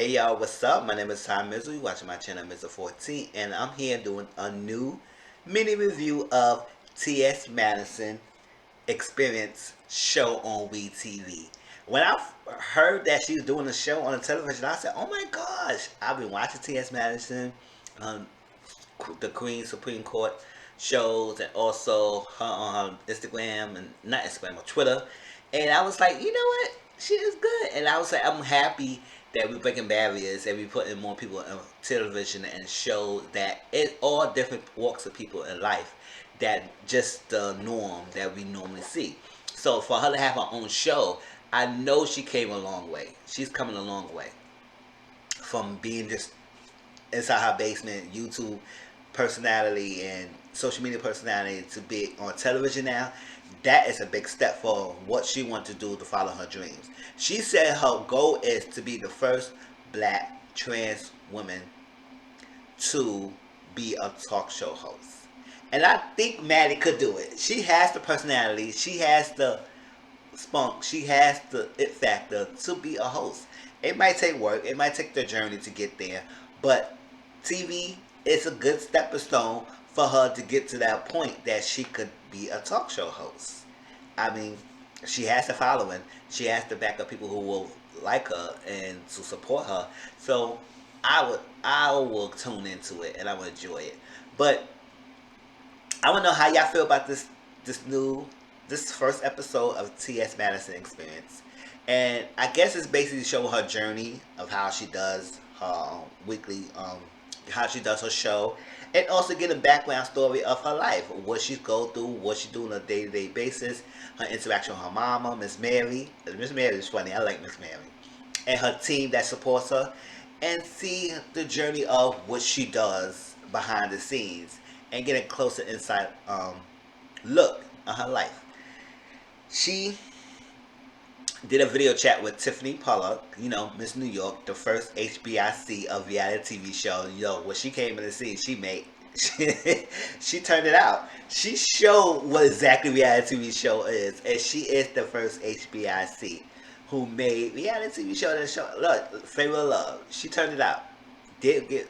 Hey y'all, what's up? My name is Mizzle. You're watching my channel Mizzle 14, and I'm here doing a new mini review of T.S. Madison Experience show on WeTV. When I heard that she was doing a show on the television, I said, "Oh my gosh!" I've been watching T.S. Madison, um, the Queen Supreme Court shows, and also her on her Instagram and not Instagram or Twitter. And I was like, you know what? She is good. And I was like, I'm happy that we're breaking barriers and we putting more people on television and shows that it's all different walks of people in life that just the norm that we normally see. So for her to have her own show, I know she came a long way. She's coming a long way from being just inside her basement, YouTube personality and social media personality to be on television now. That is a big step for what she wants to do to follow her dreams. She said her goal is to be the first black trans woman to be a talk show host. And I think Maddie could do it. She has the personality, she has the spunk, she has the it factor to be a host. It might take work, it might take the journey to get there, but TV is a good stepping stone for her to get to that point that she could be a talk show host. I mean, she has the following, she has to back up people who will like her and to support her. So I will tune into it and I will enjoy it. But I want to know how y'all feel about this first episode of T.S. Madison Experience. And I guess it's basically showing her journey of how she does her weekly, how she does her show, and also get a background story of her life, what she go through, what she do on a day-to-day basis, her interaction with her mama, Miss Mary. Miss Mary is funny. I like Miss Mary, and her team that supports her, and see the journey of what she does behind the scenes, and get a closer insight look at her life. She did a video chat with Tiffany Pollock, Miss New York, the first HBIC of reality TV show. When she came in the scene, she made she turned it out. She showed what exactly reality TV show is, and she is the first HBIC who made reality TV show that show look Favor of Love. She turned it out. Did get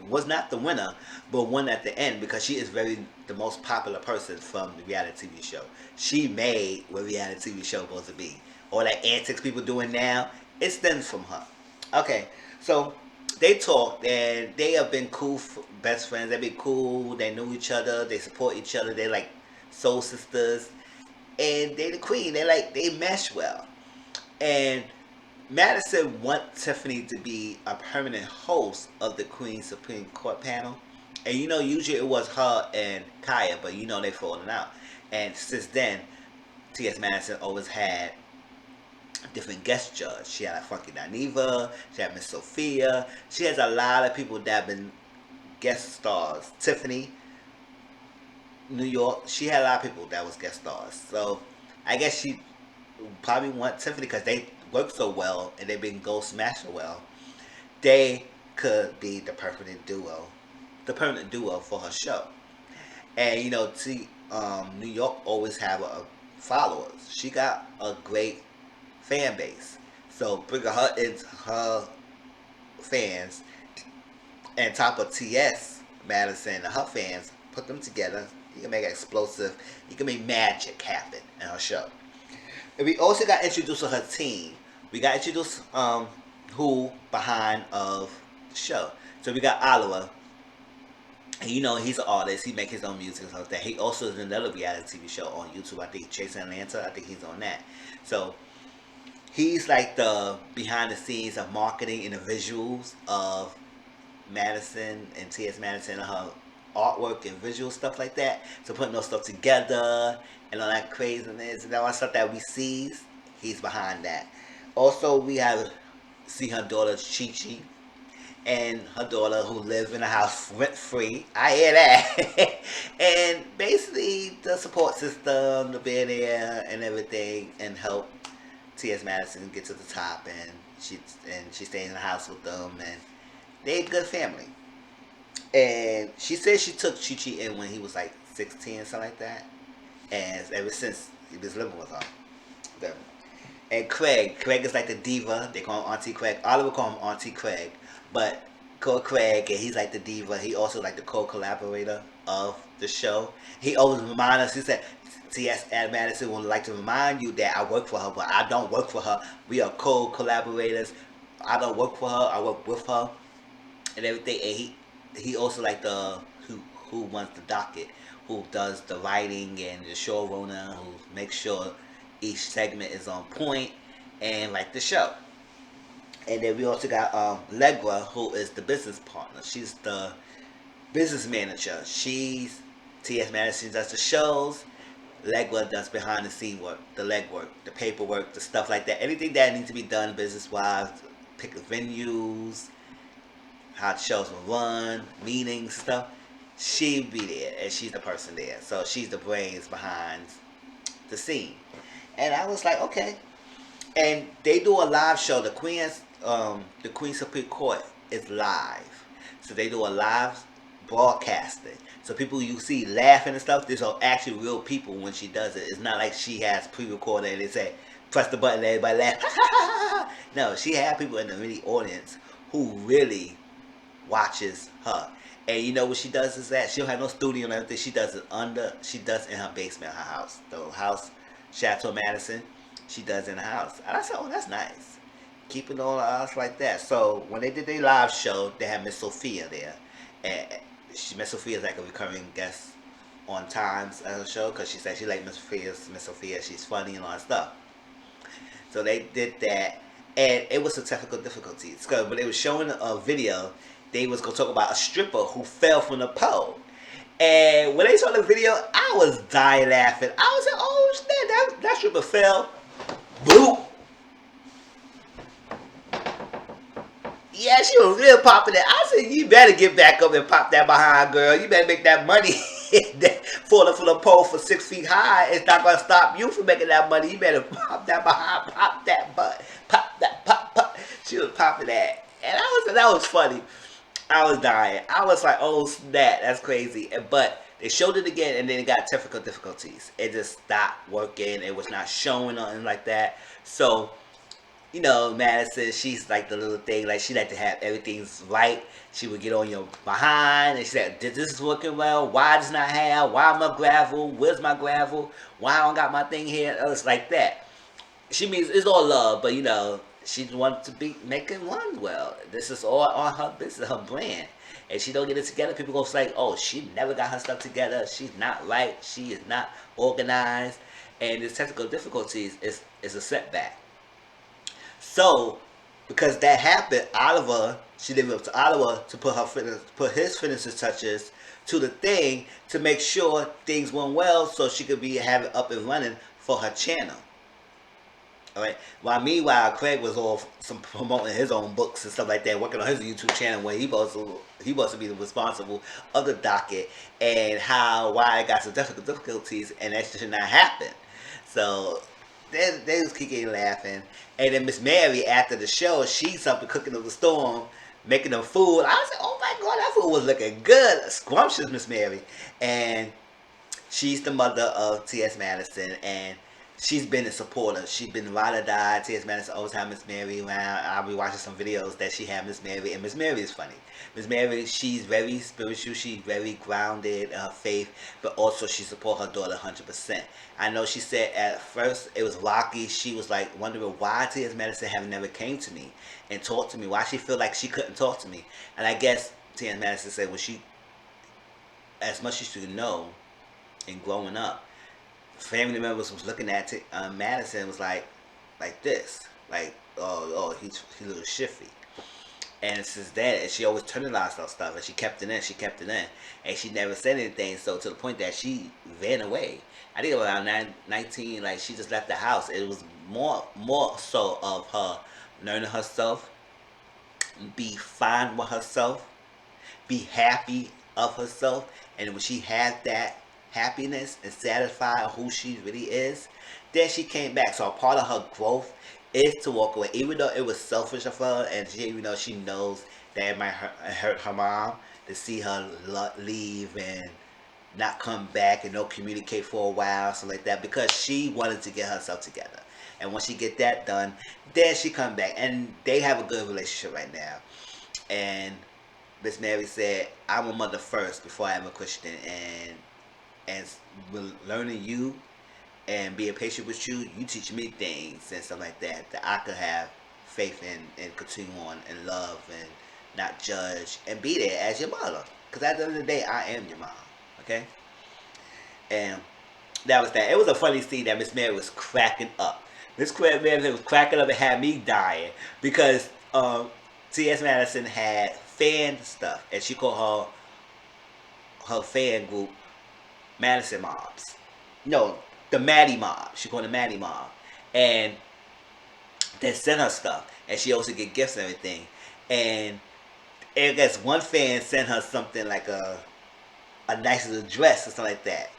was not the winner, but won at the end because she is the most popular person from the reality TV show. She made what reality TV show supposed to be. All that antics people doing now, it stems from her. Okay, so they talked and they have been cool, best friends. They've been cool. They know each other. They support each other. They like soul sisters, and they the queen. They mesh well. And Madison wants Tiffany to be a permanent host of the Queen Supreme Court panel. And usually it was her and Kaya, but they falling out. And since then, T.S. Madison always had different guest judges. She had like Funky Dineva, she had Miss Sophia. She has a lot of people that have been guest stars. Tiffany, New York, she had a lot of people that was guest stars. So I guess she probably want Tiffany because they work so well and they've been go smash so well. They could be the permanent duo for her show. And New York always have followers. She got a great fan base. So bringing her into her fans and top of T.S. Madison and her fans, put them together. You can make it explosive. You can make magic happen in her show. And we also got introduced to her team. We got introduced who behind of the show. So we got Oliver. And he's an artist. He make his own music and stuff like that. He also is in another reality TV show on YouTube. I think Chasing Atlanta. I think he's on that. So he's like the behind the scenes of marketing and the visuals of Madison and T.S. Madison and her artwork and visual stuff like that. So putting those stuff together and all that craziness and all that stuff that we see, he's behind that. Also, we have see her daughter Chi Chi and her daughter who live in a house rent free. I hear that. And basically the support system, the being there and everything, and help T.S. Madison get to the top, and she stays in the house with them, and they a good family. And she said she took Chi Chi in when he was like 16 or something like that, and ever since he was living with her. Them. And Craig. Craig is like the diva. They call him Auntie Craig. Oliver call him Auntie Craig. But call Craig, and he's like the diva. He also like the co-collaborator of the show. He always reminds us. He said, "T.S. Madison would like to remind you that I work for her, but I don't work for her. We are co-collaborators. I don't work for her. I work with her, and everything." And he also like the who runs the docket, who does the writing and the showrunner, who makes sure each segment is on point and like the show. And then we also got Legra, who is the business partner. She's the business manager. She's T.S. Madison does the shows. Legwork does behind the scene work, the legwork, the paperwork, the stuff like that. Anything that needs to be done business wise, pick the venues, how the shows will run, meetings, stuff. She'd be there, and she's the person there. So she's the brains behind the scene. And I was like, okay. And they do a live show. The Queen's Supreme Court is live, so they do a live broadcasting. So people you see laughing and stuff, these are actually real people when she does it. It's not like she has pre-recorded and they say press the button and everybody laugh. No, she has people in the really audience who really watches her. And you know what she does is that she don't have no studio and everything. She does in her basement, her house, the house, Chateau Madison. She does in the house. And I said, oh, that's nice. Keep it all us like that. So when they did their live show, they had Miss Sophia there, and Miss Sophia is like a recurring guest on times as a show because she said she liked Miss Sophia. She's funny and all that stuff. So they did that, and it was some technical difficulties. Cause when they were showing a video, they was gonna talk about a stripper who fell from the pole. And when they saw the video, I was dying laughing. I was like, "Oh snap! That stripper fell, boop." Yeah, she was real popping it. I said, "You better get back up and pop that behind, girl. You better make that money." Falling from the pole for 6 feet high, it's not gonna stop you from making that money. You better pop that behind, pop that butt, pop that, pop, pop. She was popping that, and that was funny. I was dying. I was like, "Oh snap, that's crazy!" But they showed it again, and then it got technical difficulties. It just stopped working. It was not showing nothing like that. So you know, Madison, she's like the little thing, like she like to have everything's right. She would get on your behind and she said, this is working well, why does not have, why my gravel, where's my gravel, why I don't got my thing here, it's like that. She means it's all love, but you know, she wants to be making one well. This is all on her business, her brand. And she don't get it together, people gonna say, oh, she never got her stuff together, she's not right, she is not organized, and the technical difficulties is a setback. So, because that happened, she leave it up to Oliver to put his finishing touches to the thing to make sure things went well, so she could have it up and running for her channel. All right. Meanwhile, Craig was promoting his own books and stuff like that, working on his YouTube channel where he was to be the responsible of the docket and why it got some difficulties, and that should not happen. So they was kicking and laughing. And then Miss Mary, after the show, she's up and cooking up the storm, making them food. I was like, oh my God, that food was looking good. Scrumptious, Miss Mary. And she's the mother of T.S. Madison, and she's been a supporter. She's been ride or die. T.S. Madison always have Miss Mary around. I'll be watching some videos that she had Miss Mary, and Miss Mary is funny. Miss Mary, she's very spiritual. She's very grounded in her faith, but also she support her daughter 100%. I know she said at first it was rocky. She was like wondering why T.S. Madison have never came to me and talked to me. Why she feel like she couldn't talk to me. And I guess T.S. Madison said when she, as much as you know, in growing up, family members was looking at Madison was like this, like oh he's a little shifty. And since then, and she always internalized her stuff, and she kept it in, and she never said anything. So to the point that she ran away. I think around 19, like she just left the house. It was more so of her learning herself, be fine with herself, be happy of herself, and when she had that happiness and satisfied who she really is, then she came back. So a part of her growth is to walk away, even though it was selfish of her, and she knows that it might hurt her mom to see her leave and not come back and no communicate for a while, something like that, because she wanted to get herself together. And once she get that done, then she come back, and they have a good relationship right now. And Miss Mary said, "I'm a mother first before I am a Christian, and with learning you and being patient with you, you teach me things and stuff like that I could have faith in and continue on and love and not judge and be there as your mother. Because at the end of the day, I am your mom. Okay?" And that was that. It was a funny scene that Miss Mary was cracking up. Miss Mary was cracking up and had me dying because T.S. Madison had fan stuff, and she called her fan group Madison Moms. No, the Maddie Mob. She called the Maddie Mob, and they sent her stuff, and she also get gifts and everything. And I guess one fan sent her something like a nice little dress or something like that.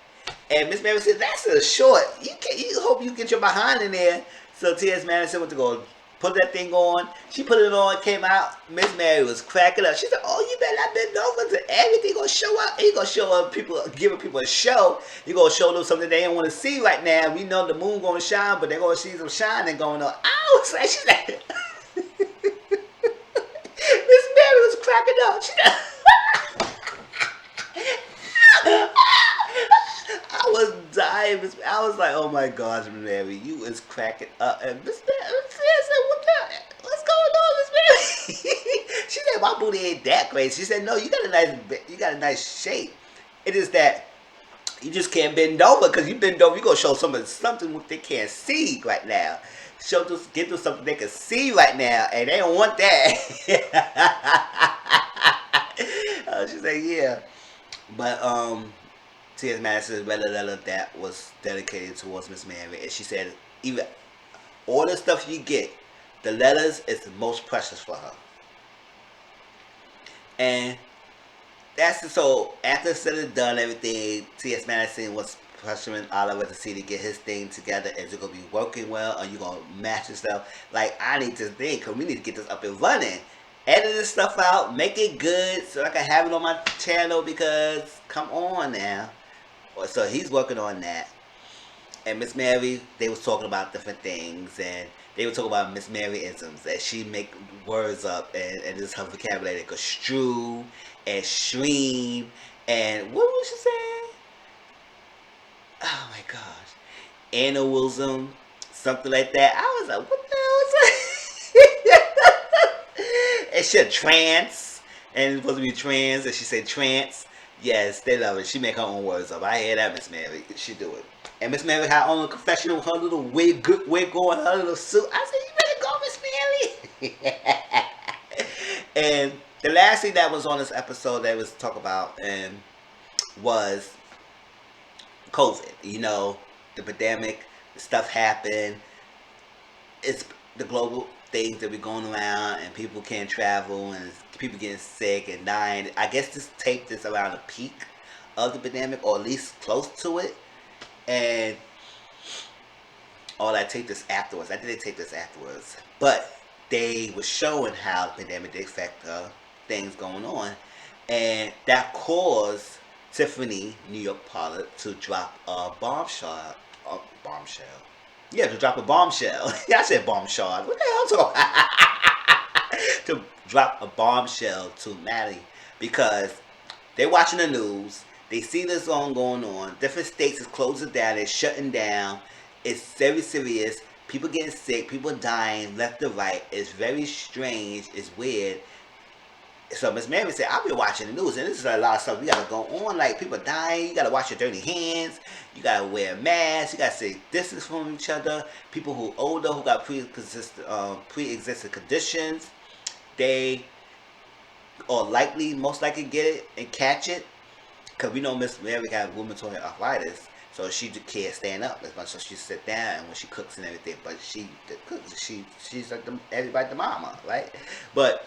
And Miss Mary said, "That's a short. You hope you get your behind in there." So T.S. Madison went to go put that thing on. She put it on, came out. Miss Mary was cracking up. She said, "Oh, you better not bend over to everything gonna show up. You gonna show up people, giving people a show. You gonna show them something they don't want to see right now. We know the moon gonna shine, but they gonna see some shining going on." I was like, she said, Miss Mary was cracking up. She said, I was dying. I was like, "Oh my gosh, Miss Mary, you is cracking up." And Miss Mary said, "What's going on, Miss Mary?" She said, "My booty ain't that crazy." She said, "No, you got a nice shape. It is that you just can't bend over, because you bend over, you gonna show something they can't see right now. Get them something they can see right now, and they don't want that." She said, "Yeah," but T.S. Madison's red letter that was dedicated towards Miss Mary, and she said, even all the stuff you get, the letters is the most precious for her. And so after said and done everything, T.S. Madison was pressuring Oliver to see to get his thing together. Is it gonna be working well? Are you gonna match this stuff? Like, I need this thing, because we need to get this up and running. Edit this stuff out, make it good so I can have it on my channel, because come on now. So he's working on that. And Miss Mary, they was talking about different things, and they were talking about Miss Mary-isms, that she make words up, and just her vocabulary, like strew and stream, and what was she saying? Oh my gosh, analism, something like that. I was like, what the hell is that? And she said trance, and it's supposed to be trans, and she said trance. Yes, they love it. She make her own words up. I hear that, Miss Mary. She do it. And Miss Mary had her own confessional with her little wig on, her little suit. I said, "You better go, Miss Mary." And the last thing that was on this episode that was talk about was COVID. You know, the pandemic, the stuff happened. It's the global things that be going around, and people can't travel, and people getting sick and dying. I guess this tape is around the peak of the pandemic, or at least close to it. And I taped this afterwards. I think they taped this afterwards. But they were showing how the pandemic did affect things going on. And that caused Tiffany, New York Pollock, to drop a bombshell. Yeah, to drop a bombshell. I said bombshell. What the hell am I talking? To drop a bombshell to Maddie, because they're watching the news. They see this all going on. Different states is closing down. They're shutting down. It's very serious. People getting sick. People dying left and right. It's very strange. It's weird. So Miss Mary said, "I've been watching the news, and this is a lot of stuff we gotta go on. Like, people dying. You gotta wash your dirty hands. You gotta wear a mask. You gotta stay distance from each other. People who older, who got pre-existing conditions, they are most likely get it and catch it. Because we know Miss Mary got rheumatoid arthritis, so she can't stand up as much, so she sit down and when she cooks and everything. But she's like everybody the mama, right? But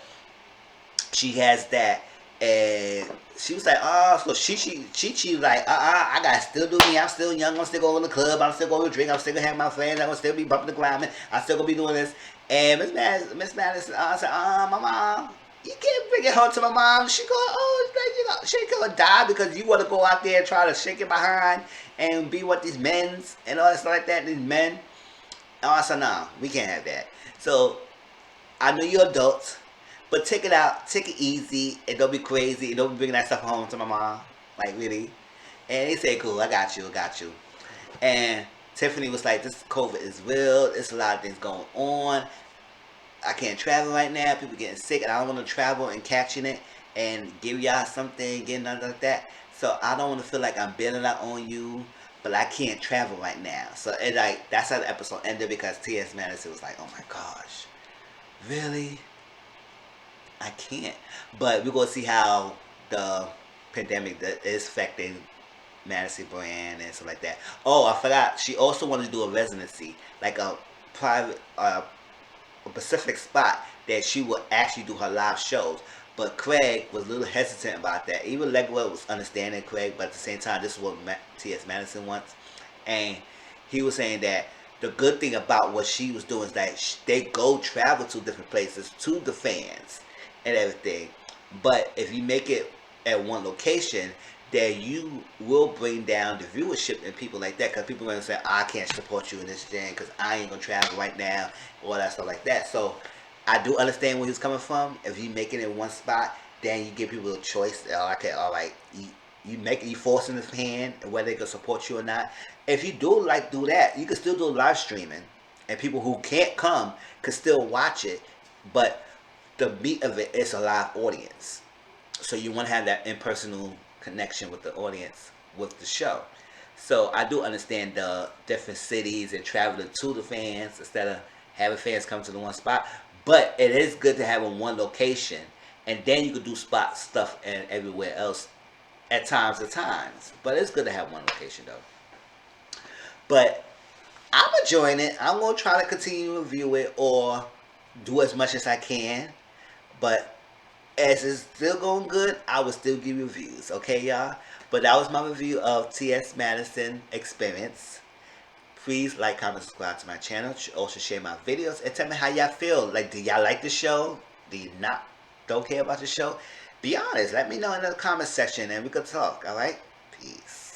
she has that, and she was like, "Oh," so she was like, I gotta still do me. I'm still young. I'm still going to the club. I'm still going to drink. I'm still gonna have my friends. I'm gonna still be bumping the ground. I'm still gonna be doing this." And Miss Madison said, "My mom. You can't bring it home to my mom. She she gonna die because you want to go out there and try to shake it behind and be with these men and all that stuff like that. These men." And I said, no, we can't have that. So I know you're adults, but take it out, take it easy, and don't be crazy, and don't be bringing that stuff home to my mom. Like, really. And he said, cool, I got you, I got you. And Tiffany was like, this COVID is real. There's a lot of things going on. I can't travel right now. People getting sick, and I don't want to travel and catching it and give y'all something, getting nothing like that. So I don't want to feel like I'm bailing out on you, but I can't travel right now. So it like that's how the episode ended because T.S. Madison was like, oh my gosh, really? I can't. But we're gonna see how the pandemic is affecting Madison brand and stuff like that. Oh, I forgot. She also wanted to do a residency, like a private, a specific spot that she would actually do her live shows. But Craig was a little hesitant about that. Even Legwood was understanding Craig, but at the same time, this is what T.S. Madison wants. And he was saying that the good thing about what she was doing is that they go travel to different places to the fans and everything. But if you make it at one location, that you will bring down the viewership and people like that because people are going to say, I can't support you in this thing because I ain't going to travel right now, all that stuff like that. So I do understand where he's coming from. If you make it in one spot, then you give people a choice. Okay, all right, you forcing the hand whether they can support you or not. If you do that, you can still do live streaming, and people who can't come can still watch it. But the meat of it is a live audience, so you want to have that impersonal connection with the audience with the show. So I do understand the different cities and traveling to the fans instead of having fans come to the one spot. But it is good to have in one location, and then you could do spot stuff and everywhere else at times. But it's good to have one location though. But I'm enjoying it. I'm gonna try to continue to review it or do as much as I can. But as it's still going good, I will still give reviews, okay, y'all? But that was my review of T.S. Madison Experience. Please like, comment, subscribe to my channel. Also share my videos and tell me how y'all feel. Like, do y'all like the show? Do you not don't care about the show? Be honest. Let me know in the comment section and we could talk, alright? Peace.